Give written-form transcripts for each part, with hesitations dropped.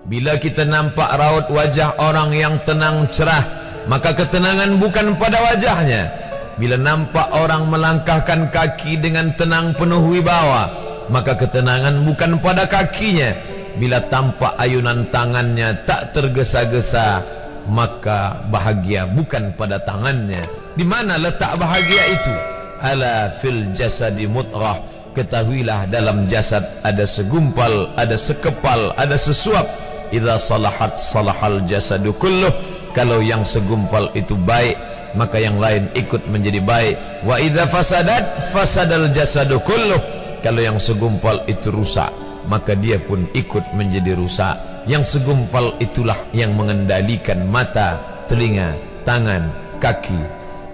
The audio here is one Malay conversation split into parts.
Bila kita nampak raut wajah orang yang tenang cerah, maka ketenangan bukan pada wajahnya. Bila nampak orang melangkahkan kaki dengan tenang penuh wibawa, maka ketenangan bukan pada kakinya. Bila tampak ayunan tangannya tak tergesa-gesa, maka bahagia bukan pada tangannya. Di mana letak bahagia itu? Ala fil jasadi mudghah. Ketahuilah dalam jasad ada segumpal, ada sekepal, ada sesuap. Idza salahat salahal jasadu kulluh. Kalau yang segumpal itu baik, maka yang lain ikut menjadi baik. Wa idza fasadat fasadal jasadu kulluh. Kalau yang segumpal itu rusak, maka dia pun ikut menjadi rusak. Yang segumpal itulah yang mengendalikan mata, telinga, tangan, kaki.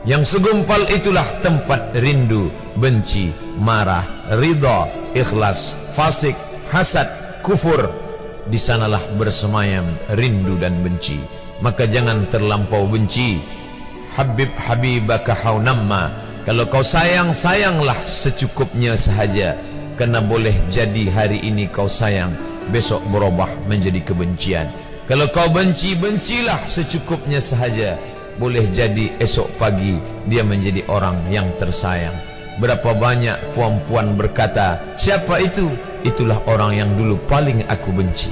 Yang segumpal itulah tempat rindu, benci, marah, ridha, ikhlas, fasik, hasad, kufur. Di sanalah bersemayam rindu dan benci. Maka jangan terlampau benci. Habib habibaka haunamma. Kalau kau sayang, sayanglah secukupnya sahaja. Karena boleh jadi hari ini kau sayang, besok berubah menjadi kebencian. Kalau kau benci, bencilah secukupnya sahaja. Boleh jadi esok pagi dia menjadi orang yang tersayang. Berapa banyak puan-puan berkata, siapa itu? Itulah orang yang dulu paling aku benci.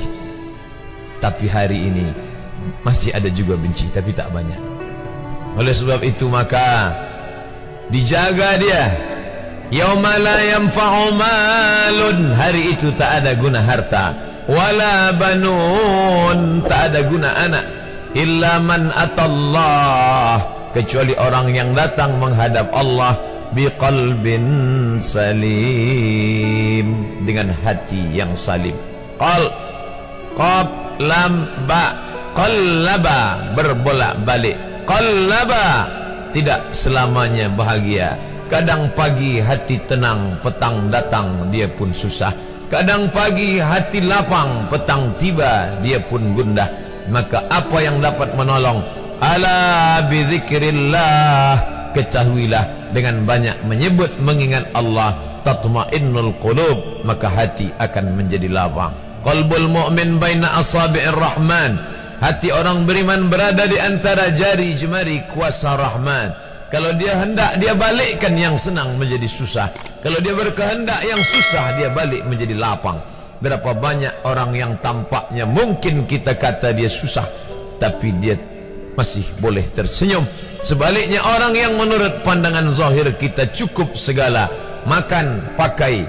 Tapi hari ini masih ada juga benci, tapi tak banyak. Oleh sebab itu maka dijaga dia. Yauma la yanfa'u malun. Hari itu tak ada guna harta, wala banun, tak ada guna anak, illa man atallah, kecuali orang yang datang menghadap Allah biqalbin salim, dengan hati yang salim. Qaf lam ba, qallaba, berbolak-balik. Qallaba, tidak selamanya bahagia. Kadang pagi hati tenang, petang datang dia pun susah. Kadang pagi hati lapang, petang tiba dia pun gundah. Maka apa yang dapat menolong? Ala bizikrillah, ketahuilah dengan banyak menyebut mengingat Allah, tatma'innul qulub, maka hati akan menjadi lapang. Qalbul mu'min baina asabi'ir rahman, hati orang beriman berada di antara jari jemari kuasa Rahman. Kalau dia hendak, dia balikkan yang senang menjadi susah. Kalau dia berkehendak, yang susah dia balik menjadi lapang. Berapa banyak orang yang tampaknya mungkin kita kata dia susah, tapi dia masih boleh tersenyum. Sebaliknya orang yang menurut pandangan zahir kita cukup segala, makan, pakai,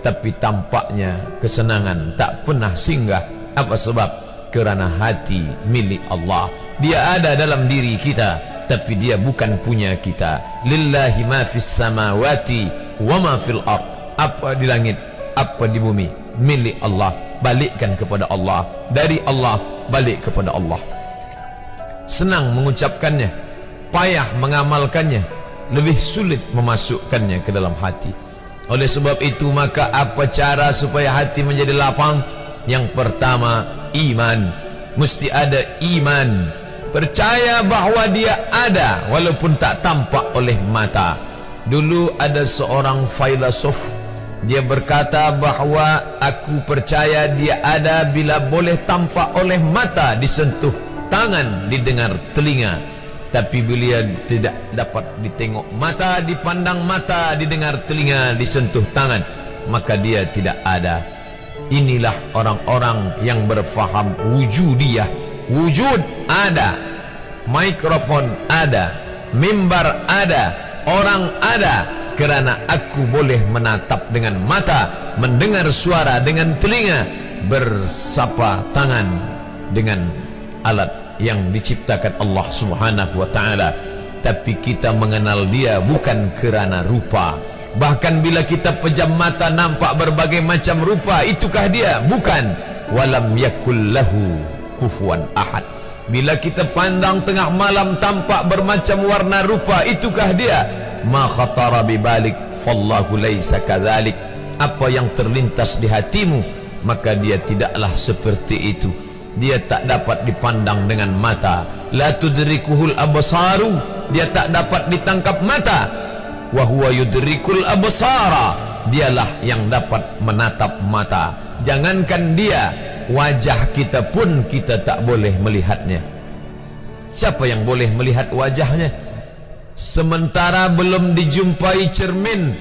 tapi tampaknya kesenangan tak pernah singgah. Apa sebab? Kerana hati milik Allah. Dia ada dalam diri kita, tapi dia bukan punya kita. Lillahi ma fis samawati wa ma fil ard. Apa di langit, apa di bumi, milik Allah. Balikkan kepada Allah. Dari Allah balik kepada Allah. Senang mengucapkannya, payah mengamalkannya, lebih sulit memasukkannya ke dalam hati. Oleh sebab itu maka apa cara supaya hati menjadi lapang? Yang pertama, iman. Mesti ada iman. Percaya bahawa dia ada walaupun tak tampak oleh mata. Dulu ada seorang filosof, dia berkata bahawa aku percaya dia ada bila boleh tampak oleh mata, disentuh tangan, didengar telinga. Tapi bila tidak dapat ditengok mata, dipandang mata, didengar telinga, disentuh tangan, maka dia tidak ada. Inilah orang-orang yang berfaham wujudiyah. Wujud ada, mikrofon ada, mimbar ada, orang ada, kerana aku boleh menatap dengan mata, mendengar suara dengan telinga, bersapa tangan dengan alat yang diciptakan Allah Subhanahu wa ta'ala. Tapi kita mengenal dia bukan kerana rupa. Bahkan bila kita pejam mata nampak berbagai macam rupa, itukah dia? Bukan. Walam yakul lahu kufuwan ahad. Bila kita pandang tengah malam tampak bermacam warna rupa, itukah dia? Ma khatara bibalik fallahu laisa kadzalik. Apa yang terlintas di hatimu, maka dia tidaklah seperti itu. Dia tak dapat dipandang dengan mata. La tudrikuhul absaru, dia tak dapat ditangkap mata. Wa huwa yudrikul absara, dialah yang dapat menatap mata. Jangankan dia, wajah kita pun kita tak boleh melihatnya. Siapa yang boleh melihat wajahnya? Sementara belum dijumpai cermin,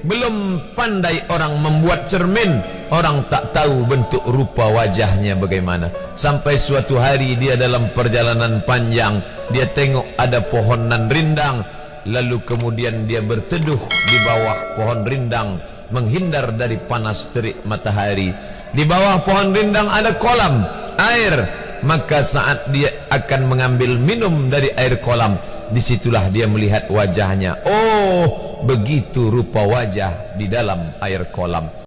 belum pandai orang membuat cermin, orang tak tahu bentuk rupa wajahnya bagaimana. Sampai suatu hari dia dalam perjalanan panjang, dia tengok ada pohonan rindang, lalu kemudian dia berteduh di bawah pohon rindang, menghindar dari panas terik matahari. Di bawah pohon rindang ada kolam air, maka saat dia akan mengambil minum dari air kolam, disitulah dia melihat wajahnya. Oh, begitu rupa wajah di dalam air kolam.